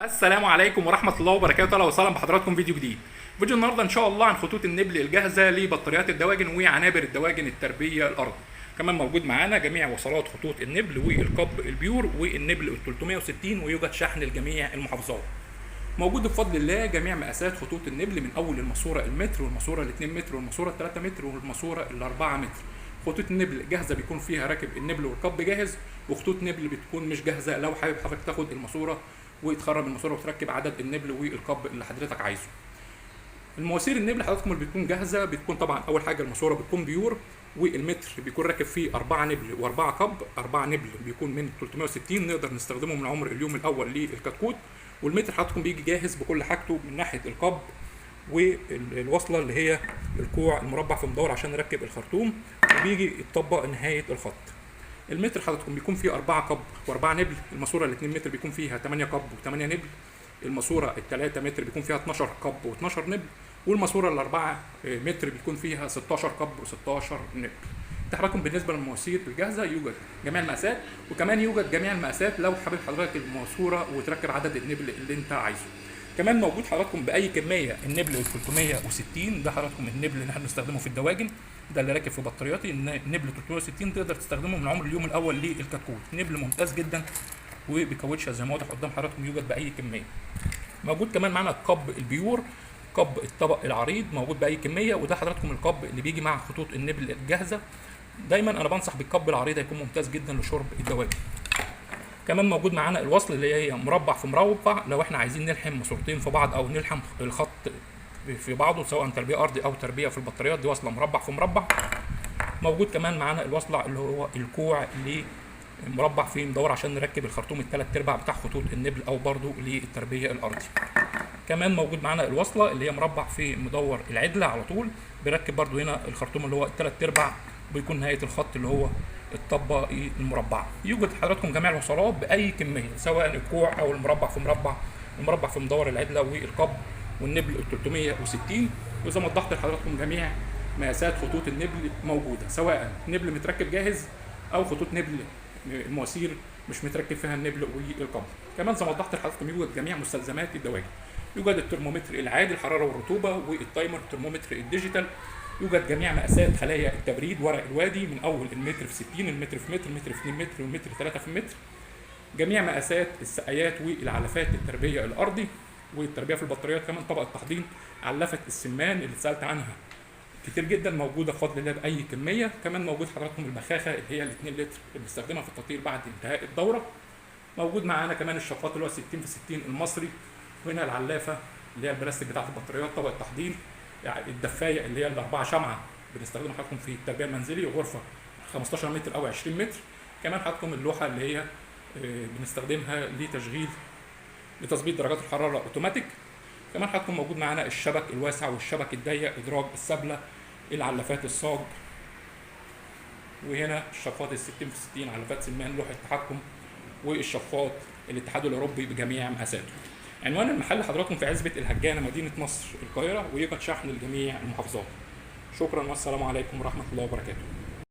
السلام عليكم ورحمة الله وبركاته. اهلا وسهلا بحضراتكم فيديو جديد. فيديو النهارده ان شاء الله عن خطوط النبل الجاهزة لبطاريات الدواجن وعنابر الدواجن التربية الأرضي. كمان موجود معانا جميع وصلات خطوط النبل والقب البيور والنبل ال 360 ويوجد شحن لجميع المحافظات. موجود بفضل الله جميع مقاسات خطوط النبل من اول الماسورة المتر والماسورة ال 2 متر والماسورة ال 3 متر والماسورة ال 4 متر. خطوط النبل جاهزة بيكون فيها راكب النبل والقب جاهز، وخطوط نبل بتكون مش جاهزة لو حابب حضرتك تاخد الماسورة وتخرب الماسوره وتركب عدد النبل والقب اللي حضرتك عايزه. المواسير النبل حضراتكم اللي بتكون جاهزه بتكون طبعا اول حاجه الماسوره بتكون بيور، والمتر بيكون راكب فيه 4 نبل و4 قب. 4 نبل بيكون من 360 نقدر نستخدمه من عمر اليوم الاول للكتكوت، والمتر حضراتكم بيجي جاهز بكل حاجته من ناحيه القب والوصله اللي هي الكوع المربع في مدور عشان نركب الخرطوم، وبيجي يتطبق نهايه الخط. المتر حضراتكم بيكون فيه 4 قب و4 نبل. الماسوره ال 2 متر بيكون فيها 8 قب و8 نبل. الماسوره ال 3 متر بيكون فيها 12 قب و12 نبل، والماسوره ال 4 متر بيكون فيها 16 قب و16 نبل. حضراتكم بالنسبه للمواسير الجاهزه يوجد جميع المقاسات، وكمان يوجد جميع المقاسات لو حابب حضرتك الماسوره وتركب عدد النبل اللي انت عايزه. كمان موجود حضراتكم باي كميه النبل ال 360 ده حضراتكم النبل اللي احنا بنستخدمه في الدواجن، ده اللي راكب في بطارياتي. النبل 360 تقدر تستخدمه من عمر اليوم الاول للكتكوت. نبل ممتاز جدا وبكاوتشه زي ما واضح قدام حضراتكم، يوجد باي كميه. موجود كمان معانا القب البيور، قب الطبق العريض موجود باي كميه، وده حضراتكم القب اللي بيجي مع خطوط النبل الجاهزه. دايما انا بنصح بالقب العريض، هيكون ممتاز جدا لشرب الدواجن. كمان موجود معانا الوصل اللي هي مربع في مربع، لو احنا عايزين نلحم ماسورتين في بعض او نلحم الخط في بعضه سواء تربيه ارضي او تربيه في البطاريات، دي وصله مربع في مربع. موجود كمان معانا الوصله اللي هو الكوع اللي مربع فيه مدور عشان نركب الخرطوم الثلاث ارباع بتاع خطوط النبل او برضه للتربيه الارضي. كمان موجود معانا الوصله اللي هي مربع في مدور العدله على طول، بنركب برضه هنا الخرطوم اللي هو الثلاث ارباع، بيكون نهايه الخط اللي هو الطبه المربعه. يوجد حضراتكم جميع الوصلات باي كميه سواء الكوع او المربع في مربع، المربع في مدور العدله والقب والنبل ال 360. وزي ما وضحت لحضراتكم جميع مقاسات خطوط النبل موجوده، سواء نبل متركب جاهز او خطوط نبل المواسير مش متركب فيها النبل والقب. كمان زي ما وضحت لحضراتكم يوجد جميع مستلزمات الدواجن. يوجد الترمومتر العادي الحراره والرطوبه، والتايمر الترمومتر الديجيتال. يوجد جميع مقاسات خلايا التبريد ورق الوادي من اول المتر في 60، المتر في متر، المتر في 2 متر، والمتر 3 في متر. جميع مقاسات السقايات والعلافات التربيه الارضي والتربيه في البطاريات. كمان طبق التحضير، علفه السمان اللي اتسالت عنها كتير جدا موجوده بفضل الله باي كميه. كمان موجود حضراتكم البخاخه اللي هي ال 2 لتر اللي بنستخدمها في التطهير بعد انتهاء الدوره. موجود معانا كمان الشفاط اللي هو 60 في 60 المصري، وهنا العلافه اللي هي البلاستيك بتاعت البطاريات. طبق التحضير يعني الدفايه اللي هي الاربعه شمعه بنستخدمها حضراتكم في التربيه المنزلي، غرفه 15 متر او 20 متر. كمان حضراتكم اللوحه اللي هي بنستخدمها لتشغيل لتظبيط درجات الحراره اوتوماتيك. كمان حضراتكم موجود معانا الشبك الواسع والشبك الضيق، ادراج السبله، العلافات الصاج، وهنا الشفاط ال 60 في 60 علافات سمان لوحه تحكم، والشفاط الاتحاد الاوروبي بجميع مقاساته. عنوان المحل حضراتكم في عزبه الهجانه مدينه نصر القاهره، ويوجد شحن لجميع المحافظات. شكرا والسلام عليكم ورحمه الله وبركاته.